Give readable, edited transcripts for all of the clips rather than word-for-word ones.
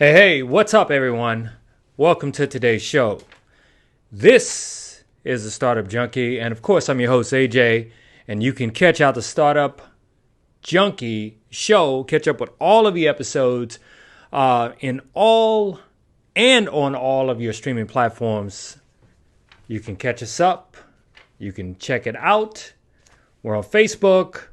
Hey, what's up, everyone? Welcome to today's show. This is the Startup Junkie, and of course, I'm your host, AJ, and you can catch out the Startup Junkie show, catch up with all of the episodes in all and on all of your streaming platforms. You can catch us up. You can check it out. We're on Facebook.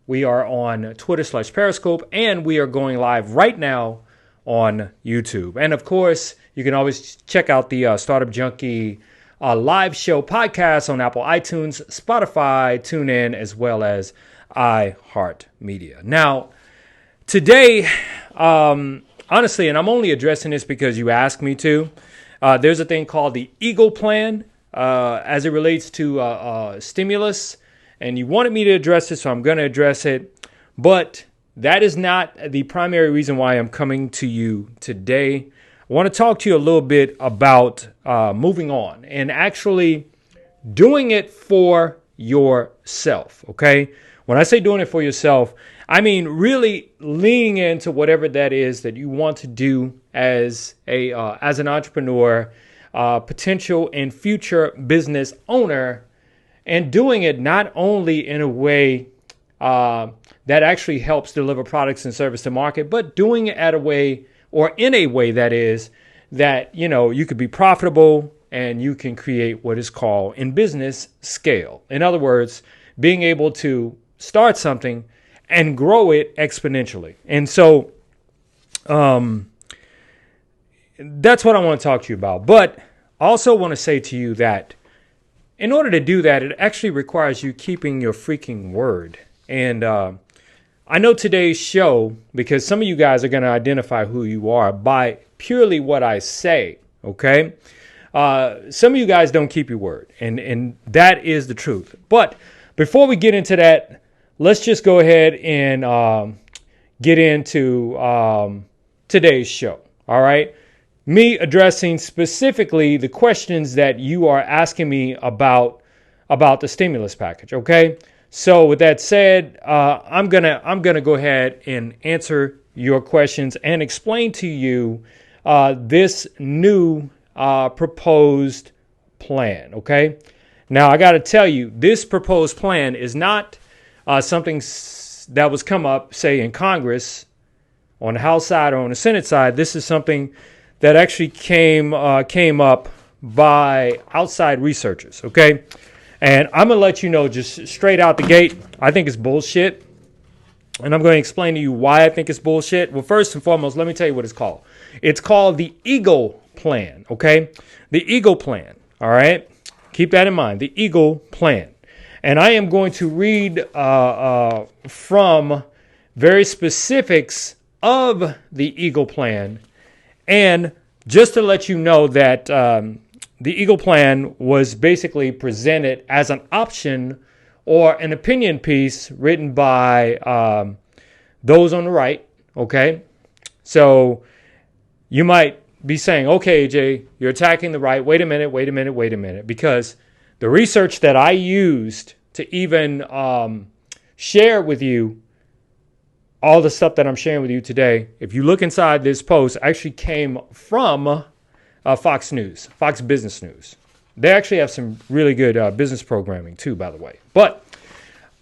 We are on Twitter/Periscope, and we are going live right now on YouTube. And of course, you can always check out the Startup Junkie live show podcast on Apple iTunes, Spotify, TuneIn, as well as iHeart Media. Now, today, honestly, and I'm only addressing this because you asked me to, there's a thing called the Eagle Plan as it relates to stimulus. And you wanted me to address it, so I'm going to address it. But that is not the primary reason why I'm coming to you today. I want to talk to you a little bit about moving on and actually doing it for yourself, okay? When I say doing it for yourself, I mean really leaning into whatever that is that you want to do as an entrepreneur, potential and future business owner, and doing it not only in a way that actually helps deliver products and service to market, but doing it at a way or in a way that is that, you know, you could be profitable and you can create what is called in business scale. In other words, being able to start something and grow it exponentially. And so that's what I want to talk to you about. But I also want to say to you that in order to do that, it actually requires you keeping your freaking word. And I know today's show, because some of you guys are going to identify who you are by purely what I say, okay? Some of you guys don't keep your word, and that is the truth. But before we get into that, let's just go ahead and get into today's show, all right? Me addressing specifically the questions that you are asking me about the stimulus package, okay? So with that said, I'm gonna go ahead and answer your questions and explain to you this new proposed plan. Okay. Now I got to tell you, this proposed plan is not something that was come up, say, in Congress on the House side or on the Senate side. This is something that actually came up by outside researchers. Okay. And I'm going to let you know just straight out the gate, I think it's bullshit. And I'm going to explain to you why I think it's bullshit. Well, first and foremost, let me tell you what it's called. It's called the Eagle Plan, okay? The Eagle Plan, all right? Keep that in mind, the Eagle Plan. And I am going to read from various specifics of the Eagle Plan. And just to let you know that the Eagle Plan was basically presented as an option or an opinion piece written by those on the right, okay? So you might be saying, okay, AJ, you're attacking the right. Wait a minute. Because the research that I used to even share with you all the stuff that I'm sharing with you today, if you look inside this post, actually came from Fox News, Fox Business News. They actually have some really good business programming too, by the way. But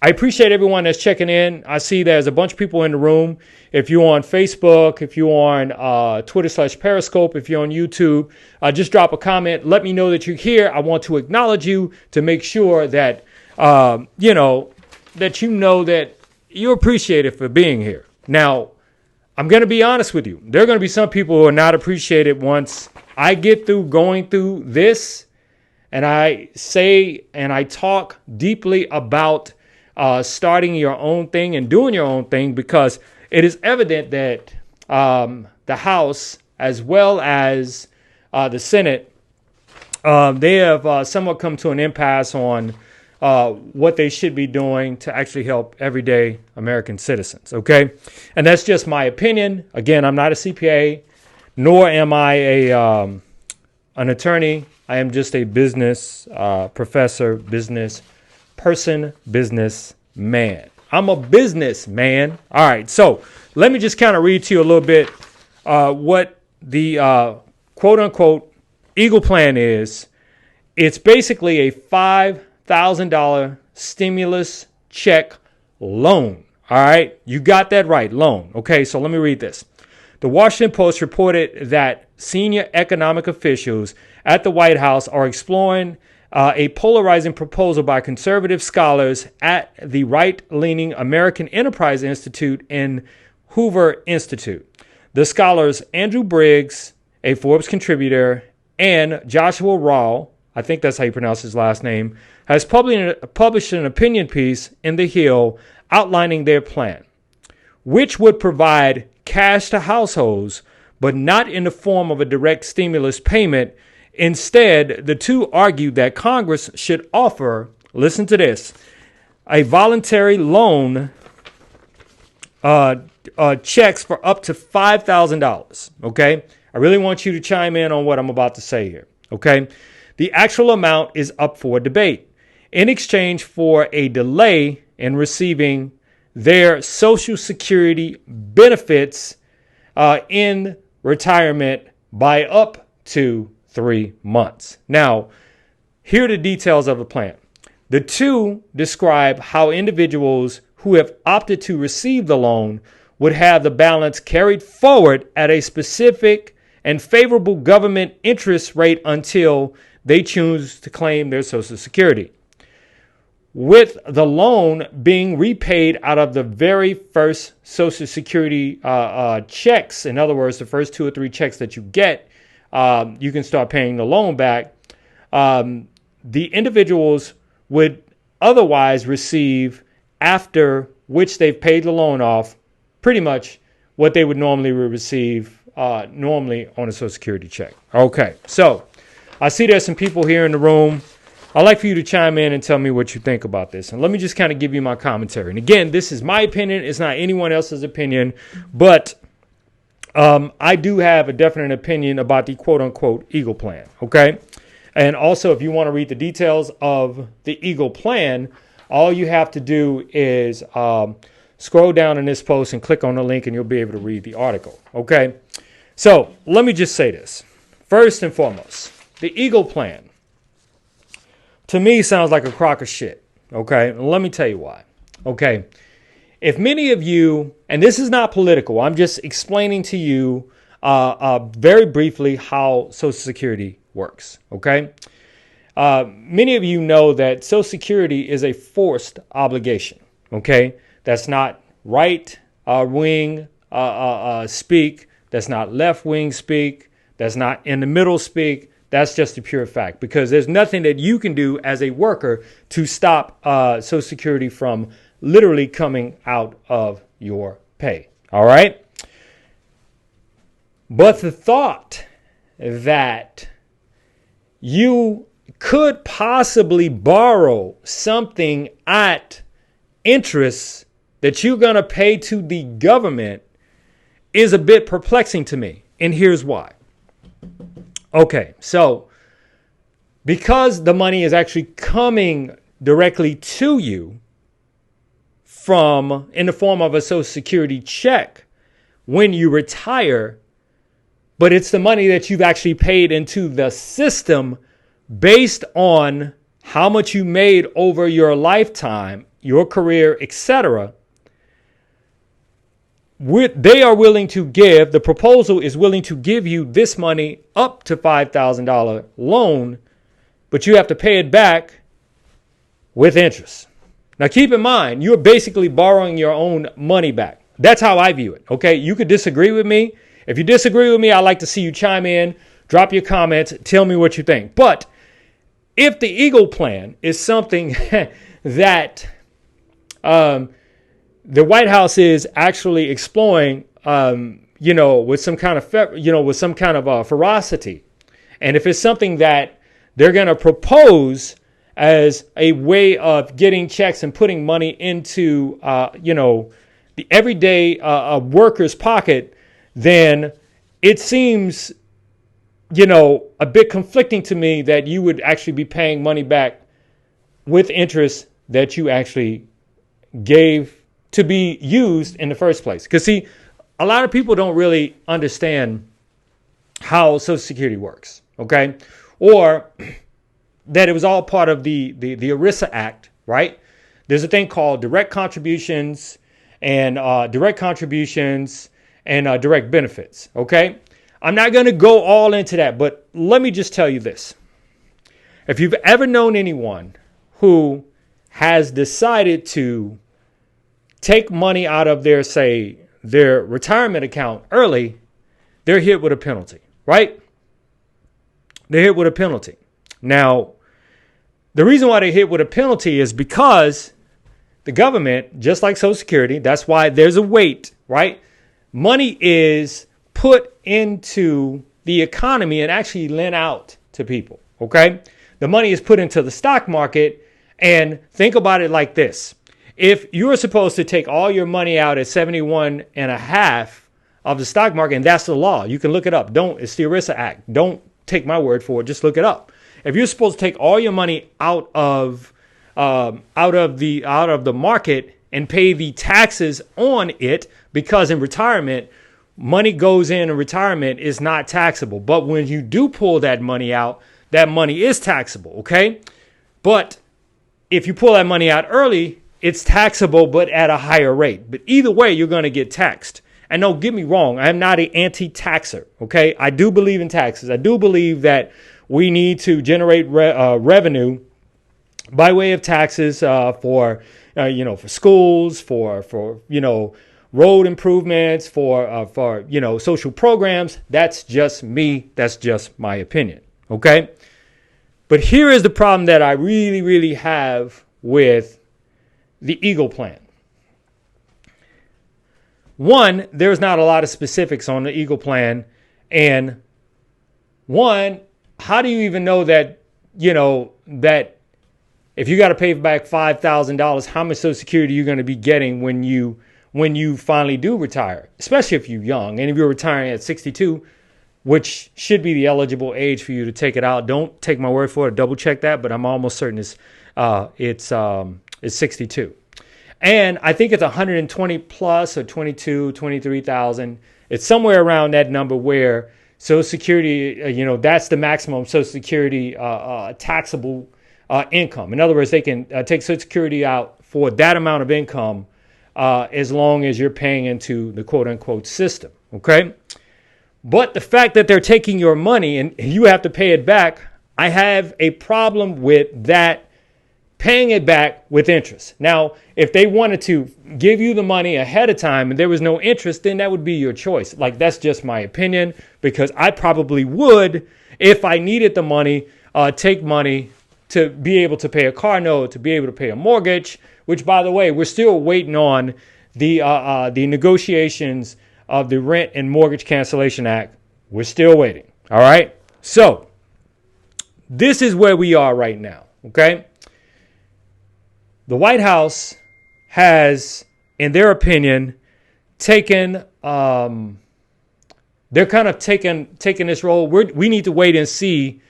I appreciate everyone that's checking in. I see there's a bunch of people in the room. If you're on Facebook, if you're on Twitter/Periscope, if you're on YouTube, just drop a comment. Let me know that you're here. I want to acknowledge you to make sure that, that you're appreciated for being here. Now, I'm going to be honest with you. There are going to be some people who are not appreciated once I get through going through this and I say and I talk deeply about starting your own thing and doing your own thing, because it is evident that the House as well as the Senate, they have somewhat come to an impasse on what they should be doing to actually help everyday American citizens, okay? And that's just my opinion. Again, I'm not a CPA, nor am I an attorney. I am just a business professor, business person, business man. I'm a businessman. All right, so let me just kind of read to you a little bit what the quote unquote Eagle Plan is, it's basically a $5,000 stimulus check loan. All right. You got that right. Loan. Okay. So let me read this. The Washington Post reported that senior economic officials at the White House are exploring a polarizing proposal by conservative scholars at the right-leaning American Enterprise Institute and Hoover Institute. The scholars Andrew Briggs, a Forbes contributor, and Joshua Rall, I think that's how you pronounce his last name, has published an opinion piece in The Hill outlining their plan, which would provide cash to households, but not in the form of a direct stimulus payment. Instead, the two argued that Congress should offer, listen to this, a voluntary loan checks for up to $5,000. Okay. I really want you to chime in on what I'm about to say here. Okay. The actual amount is up for debate in exchange for a delay in receiving their Social Security benefits in retirement by up to 3 months. Now, here are the details of the plan. The two describe how individuals who have opted to receive the loan would have the balance carried forward at a specific and favorable government interest rate until they choose to claim their Social Security, with the loan being repaid out of the very first Social Security checks. In other words, the first 2 or 3 checks that you get, you can start paying the loan back. The individuals would otherwise receive, after which they've paid the loan off, pretty much what they would normally receive normally on a Social Security check. Okay, so I see there's some people here in the room. I'd like for you to chime in and tell me what you think about this. And let me just kind of give you my commentary. And again, this is my opinion. It's not anyone else's opinion. But I do have a definite opinion about the quote-unquote Eagle Plan. Okay? And also, if you want to read the details of the Eagle Plan, all you have to do is scroll down in this post and click on the link, and you'll be able to read the article. Okay? So let me just say this. First and foremost, the Eagle Plan, to me, sounds like a crock of shit. Okay? And let me tell you why. Okay? If many of you, and this is not political, I'm just explaining to you very briefly how Social Security works. Okay? Many of you know that Social Security is a forced obligation. Okay? That's not right wing speak. That's not left wing speak. That's not in the middle speak. That's just a pure fact, because there's nothing that you can do as a worker to stop Social Security from literally coming out of your pay. All right. But the thought that you could possibly borrow something at interest that you're going to pay to the government is a bit perplexing to me. And here's why. Okay, so because the money is actually coming directly to you from in the form of a Social Security check when you retire, but it's the money that you've actually paid into the system based on how much you made over your lifetime, your career, etc. They are willing to give, the proposal is willing to give you this money up to $5,000 loan, but you have to pay it back with interest. Now, keep in mind, you're basically borrowing your own money back. That's how I view it. Okay. You could disagree with me. If you disagree with me, I'd like to see you chime in, drop your comments, tell me what you think. But if the Eagle Plan is something that, the White House is actually exploring, with some kind of, ferocity. And if it's something that they're going to propose as a way of getting checks and putting money into, the everyday worker's pocket, then it seems, a bit conflicting to me that you would actually be paying money back with interest that you actually gave to be used in the first place. Because, see, a lot of people don't really understand how Social Security works, okay? Or that it was all part of the ERISA Act, right? There's a thing called direct contributions and direct benefits, okay? I'm not going to go all into that, but let me just tell you this. If you've ever known anyone who has decided to take money out of their, say, their retirement account early, they're hit with a penalty, right? They're hit with a penalty. Now, the reason why they're hit with a penalty is because the government, just like Social Security, that's why there's a wait, right? Money is put into the economy and actually lent out to people, okay? The money is put into the stock market, and think about it like this. If you're supposed to take all your money out at 71 and a half of the stock market, and that's the law, you can look it up. It's the ERISA Act. Don't take my word for it. Just look it up. If you're supposed to take all your money out of the market and pay the taxes on it, because in retirement, money goes in retirement is not taxable. But when you do pull that money out, that money is taxable, okay? But if you pull that money out early, it's taxable, but at a higher rate. But either way, you're going to get taxed. And don't get me wrong, I am not an anti-taxer, okay? I do believe in taxes. I do believe that we need to generate revenue by way of taxes for schools, for road improvements, for social programs. That's just me. That's just my opinion. Okay. But here is the problem that I really, really have with the Eagle plan. One, there's not a lot of specifics on the Eagle plan. And one, how do you even know that if you got to pay back $5,000, how much Social Security are you going to be getting when you finally do retire, especially if you're young. And if you're retiring at 62, which should be the eligible age for you to take it out. Don't take my word for it. Double check that, but I'm almost certain it's 62. And I think it's 120 plus or 23,000. It's somewhere around that number where Social Security, that's the maximum Social Security taxable income. In other words, they can take Social Security out for that amount of income as long as you're paying into the quote unquote system. Okay. But the fact that they're taking your money and you have to pay it back, I have a problem with that, paying it back with interest. Now, if they wanted to give you the money ahead of time and there was no interest, then that would be your choice. Like, that's just my opinion, because I probably would, if I needed the money, take money to be able to pay a car note, to be able to pay a mortgage, which, by the way, we're still waiting on the negotiations of the Rent and Mortgage Cancellation Act. We're still waiting. All right. So this is where we are right now. Okay. The White House has, in their opinion, taken, they're kind of taking this role. We need to wait and see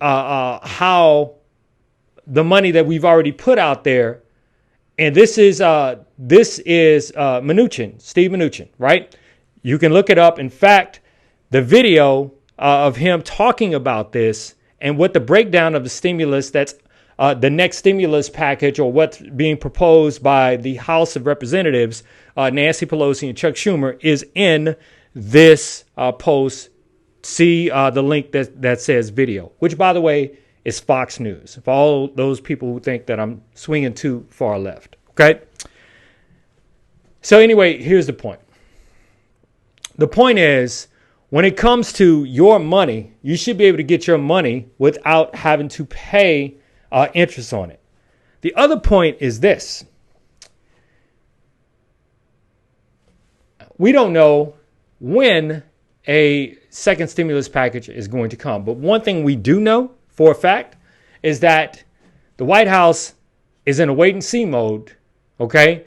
how the money that we've already put out there. And this is Mnuchin, Steve Mnuchin, right? You can look it up. In fact, the video of him talking about this and what the breakdown of the stimulus, that's the next stimulus package, or what's being proposed by the House of Representatives, Nancy Pelosi and Chuck Schumer, is in this post. See the link that says video, which, by the way, is Fox News. For all those people who think that I'm swinging too far left. Okay. So anyway, here's the point. The point is, when it comes to your money, you should be able to get your money without having to pay interest on it. The other point is this. We don't know when a second stimulus package is going to come. But one thing we do know for a fact is that the White House is in a wait and see mode. Okay.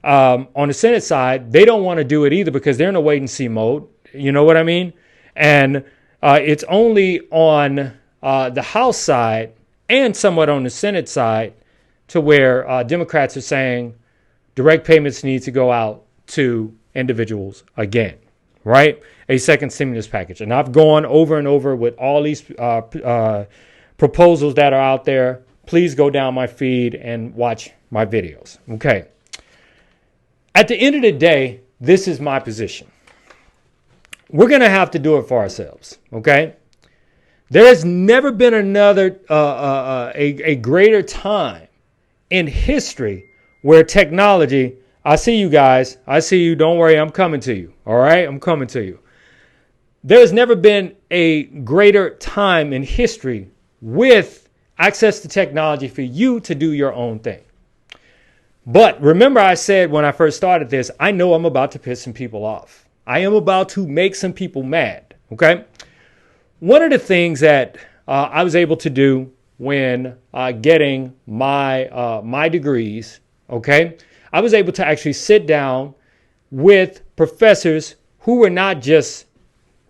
On the Senate side, they don't want to do it either because they're in a wait and see mode. You know what I mean? And it's only on the House side and somewhat on the Senate side to where Democrats are saying direct payments need to go out to individuals again. right? A second stimulus package. And I've gone over and over with all these proposals that are out there. Please go down my feed and watch my videos. Okay. At the end of the day, this is my position. We're going to have to do it for ourselves. Okay. There has never been another, a greater time in history where technology, I see you guys. I see you. Don't worry. I'm coming to you. All right. I'm coming to you. There has never been a greater time in history with access to technology for you to do your own thing. But remember, I said when I first started this, I know I'm about to piss some people off. I am about to make some people mad. Okay. One of the things that I was able to do when getting my degrees, okay, I was able to actually sit down with professors who were not just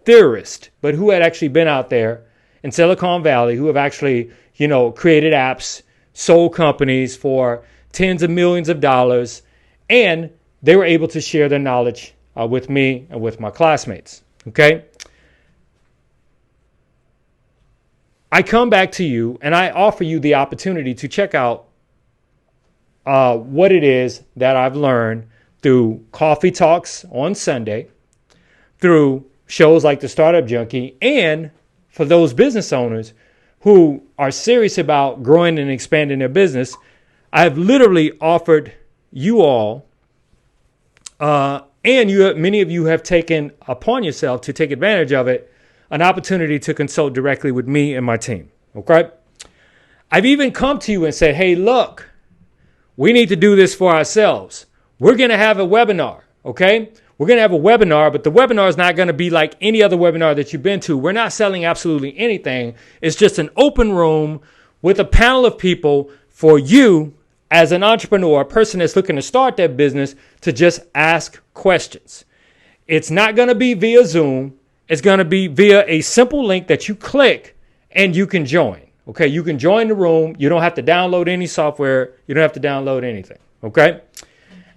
theorists, but who had actually been out there in Silicon Valley, who have actually, created apps, sold companies for tens of millions of dollars, and they were able to share their knowledge with me and with my classmates. Okay. I come back to you and I offer you the opportunity to check out what it is that I've learned through coffee talks on Sunday, through shows like the Startup Junkie, and for those business owners who are serious about growing and expanding their business. I've literally offered you all, many of you have taken upon yourself to take advantage of it, an opportunity to consult directly with me and my team. Okay. I've even come to you and said, hey, look, we need to do this for ourselves. We're going to have a webinar. Okay. We're going to have a webinar, but the webinar is not going to be like any other webinar that you've been to. We're not selling absolutely anything. It's just an open room with a panel of people for you as an entrepreneur, a person that's looking to start their business, to just ask questions. It's not going to be via Zoom. It's going to be via a simple link that you click and you can join. Okay. You can join the room. You don't have to download any software. You don't have to download anything. Okay.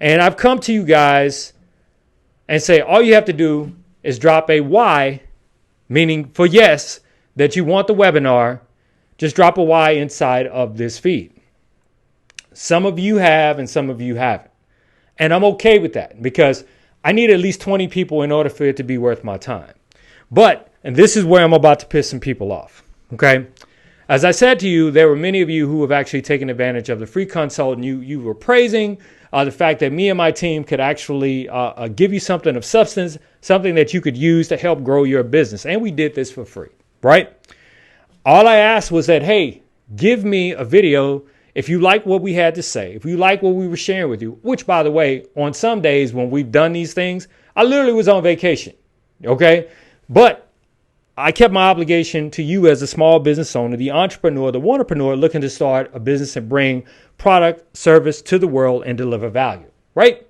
And I've come to you guys and say, all you have to do is drop a Y, meaning for yes, that you want the webinar. Just drop a Y inside of this feed. Some of you have and some of you haven't. And I'm okay with that because I need at least 20 people in order for it to be worth my time. But, and this is where I'm about to piss some people off, okay? As I said to you, there were many of you who have actually taken advantage of the free consult, and you were praising the fact that me and my team could actually give you something of substance, something that you could use to help grow your business. And we did this for free, right? All I asked was that, hey, give me a video if you like what we had to say, if you like what we were sharing with you, which, by the way, on some days when we've done these things, I literally was on vacation, okay? But I kept my obligation to you as a small business owner, the entrepreneur, the wantrepreneur looking to start a business and bring product, service to the world and deliver value, right?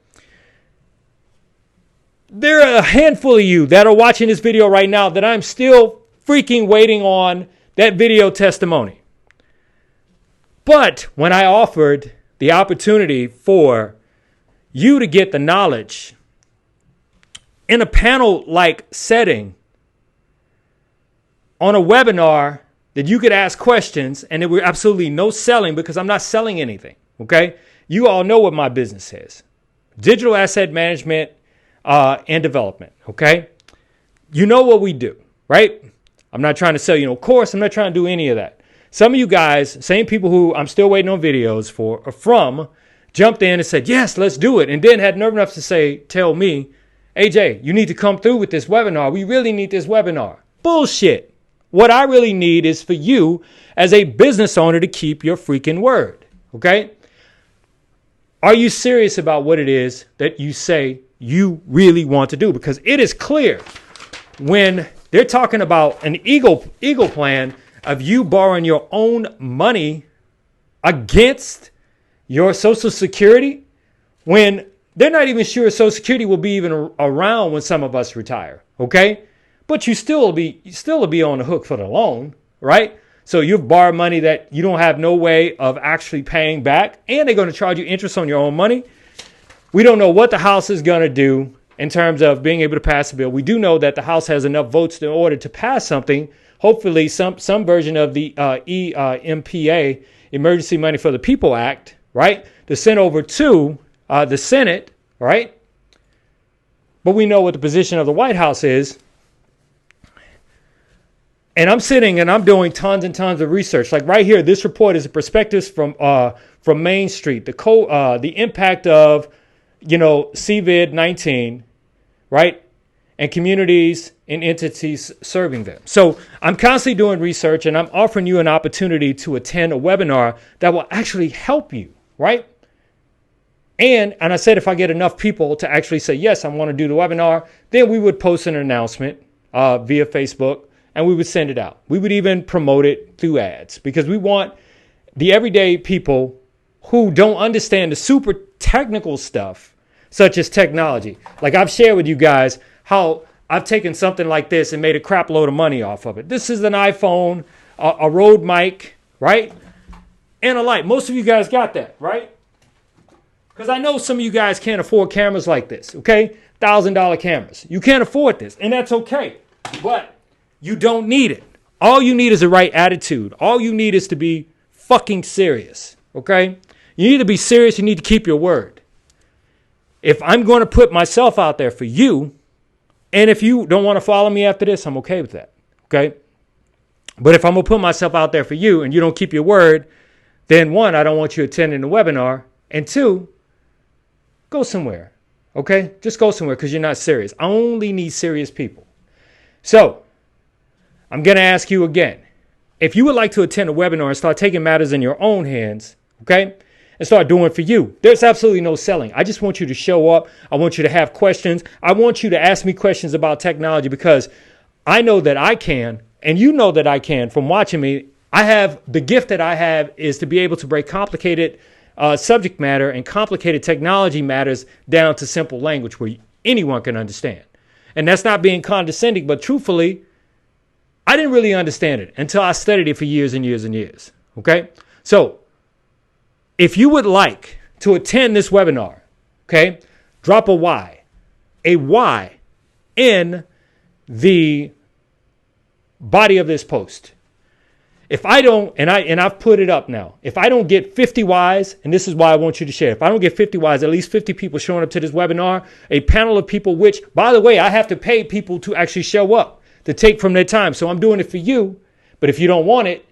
There are a handful of you that are watching this video right now that I'm still freaking waiting on that video testimony. But when I offered the opportunity for you to get the knowledge in a panel-like setting on a webinar that you could ask questions and there were absolutely no selling because I'm not selling anything, okay? You all know what my business is. Digital asset management and development, okay? You know what we do, right? I'm not trying to sell you no course. I'm not trying to do any of that. Some of you guys, same people who I'm still waiting on videos from, jumped in and said, yes, let's do it. And then had nerve enough to tell me, AJ, you need to come through with this webinar. We really need this webinar. Bullshit. What I really need is for you as a business owner to keep your freaking word. Okay? Are you serious about what it is that you say you really want to do? Because it is clear when they're talking about an Eagle plan of you borrowing your own money against your Social Security, when they're not even sure Social Security will be even around when some of us retire, okay? But you still will be on the hook for the loan, right? So you've borrowed money that you don't have no way of actually paying back, and they're going to charge you interest on your own money. We don't know what the house is going to do. in terms of being able to pass a bill. We do know that the House has enough votes in order to pass something, hopefully some version of the EMPA, Emergency Money for the People Act, right, to send over to the Senate, right? But we know what the position of the White House is. And I'm sitting and I'm doing tons and tons of research. Like right here, this report is a prospectus from Main Street, the impact of, COVID-19, right? And communities and entities serving them. So I'm constantly doing research, and I'm offering you an opportunity to attend a webinar that will actually help you, right? And I said, if I get enough people to actually say, yes, I want to do the webinar, then we would post an announcement via Facebook, and we would send it out. We would even promote it through ads, because we want the everyday people who don't understand the super technical stuff, such as technology. Like I've shared with you guys how I've taken something like this and made a crap load of money off of it. This is an iPhone, a Rode mic, right? And a light. Most of you guys got that, right? Because I know some of you guys can't afford cameras like this, okay? $1,000 cameras. You can't afford this, and that's okay. But you don't need it. All you need is the right attitude. All you need is to be fucking serious, okay? You need to be serious. You need to keep your word. If I'm going to put myself out there for you, and if you don't want to follow me after this, I'm okay with that, okay? But if I'm going to put myself out there for you and you don't keep your word, then one, I don't want you attending the webinar, and two, go somewhere, okay? Just go somewhere because you're not serious. I only need serious people. So I'm going to ask you again, if you would like to attend a webinar and start taking matters in your own hands, okay, and start doing it for you, there's absolutely no selling. I just want you to show up. I want you to have questions. I want you to ask me questions about technology, because I know that I can, and you know that I can from watching me. I have the gift that I have is to be able to break complicated subject matter and complicated technology matters down to simple language where anyone can understand. And that's not being condescending, but truthfully, I didn't really understand it until I studied it for years and years and years. Okay? So if you would like to attend this webinar, okay, drop a Y in the body of this post. If I don't, and I've put it up now, if I don't get 50 Ys, and this is why I want you to share, if I don't get 50 Ys, at least 50 people showing up to this webinar, a panel of people, which, by the way, I have to pay people to actually show up, to take from their time. So I'm doing it for you. But if you don't want it,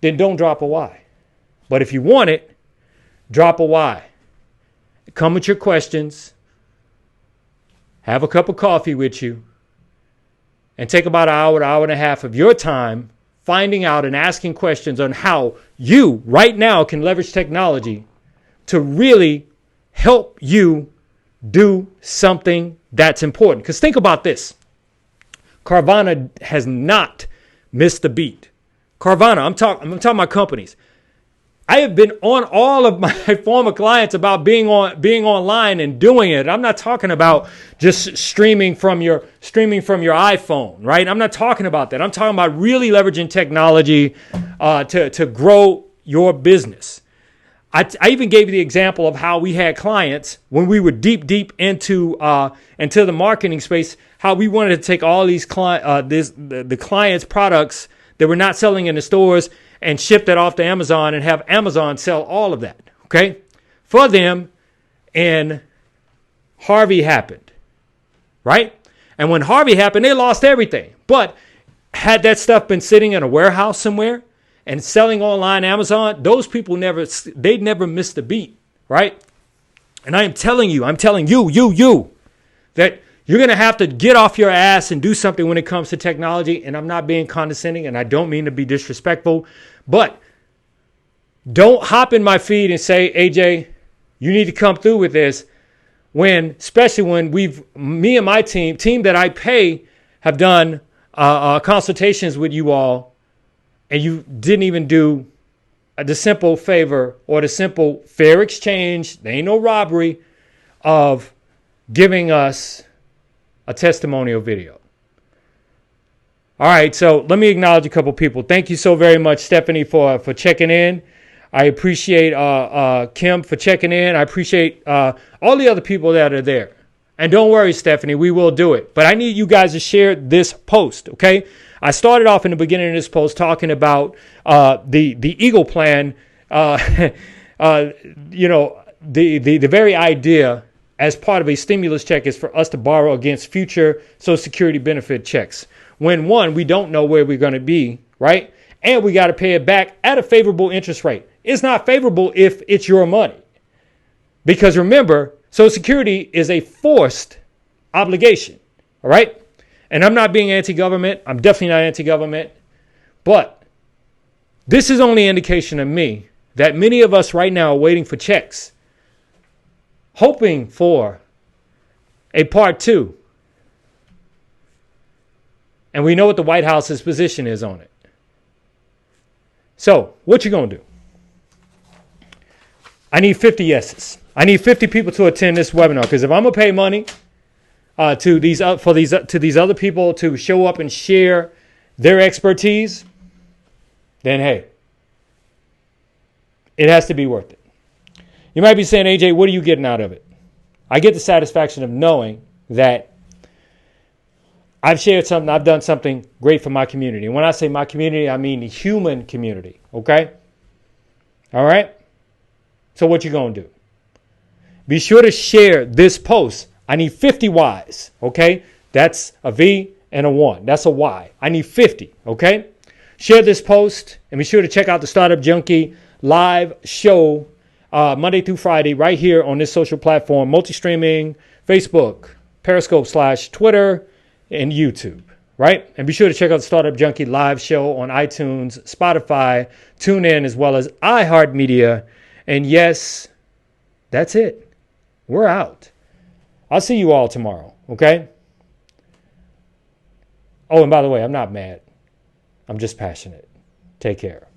then don't drop a Y. But if you want it, drop a Y. Come with your questions. Have a cup of coffee with you. And take about an hour and a half of your time finding out and asking questions on how you right now can leverage technology to really help you do something that's important. Because think about this. Carvana has not missed a beat. Carvana, I'm talking about companies. I have been on all of my former clients about being online and doing it. I'm not talking about just streaming from your iPhone, right? I'm not talking about that. I'm talking about really leveraging technology to grow your business. I even gave you the example of how we had clients when we were deep into the marketing space, how we wanted to take all these the clients' products that we're not selling in the stores and ship that off to Amazon and have Amazon sell all of that, okay, for them. And Harvey happened, right? And when Harvey happened, they lost everything. But had that stuff been sitting in a warehouse somewhere and selling online Amazon, those people they'd never missed a beat, right? And I'm telling you, that you're going to have to get off your ass and do something when it comes to technology. And I'm not being condescending, and I don't mean to be disrespectful, but don't hop in my feed and say, AJ, you need to come through with this, especially when me and my team that I pay have done consultations with you all, and you didn't even do the simple favor or the simple fair exchange, there ain't no robbery, of giving us a testimonial video. All right, so let me acknowledge a couple people. Thank you so very much, Stephanie, for checking in. I appreciate Kim for checking in. I appreciate all the other people that are there. And don't worry, Stephanie, we will do it. But I need you guys to share this post, okay? I started off in the beginning of this post talking about the Eagle Plan, the very idea as part of a stimulus check is for us to borrow against future Social Security benefit checks. When, one, we don't know where we're going to be, right? And we got to pay it back at a favorable interest rate. It's not favorable if it's your money. Because remember, Social Security is a forced obligation, all right? And I'm not being anti-government. I'm definitely not anti-government. But this is only an indication of me that many of us right now are waiting for checks, hoping for a part two. And we know what the White House's position is on it. So what you going to do? I need 50 yeses. I need 50 people to attend this webinar, because if I'm going to pay money to these other people to show up and share their expertise, then hey, it has to be worth it. You might be saying, AJ, what are you getting out of it? I get the satisfaction of knowing that I've shared something, I've done something great for my community. And when I say my community, I mean the human community, okay? All right? So what you going to do? Be sure to share this post. I need 50 Ys, okay? That's a V and a 1. That's a Y. I need 50, okay? Share this post and be sure to check out the Startup Junkie live show Monday through Friday right here on this social platform, multi-streaming, Facebook, Periscope / Twitter, and YouTube, right? And be sure to check out the Startup Junkie live show on iTunes, Spotify, TuneIn, as well as iHeart Media. And yes, that's it. We're out. I'll see you all tomorrow, okay? Oh, and by the way, I'm not mad. I'm just passionate. Take care.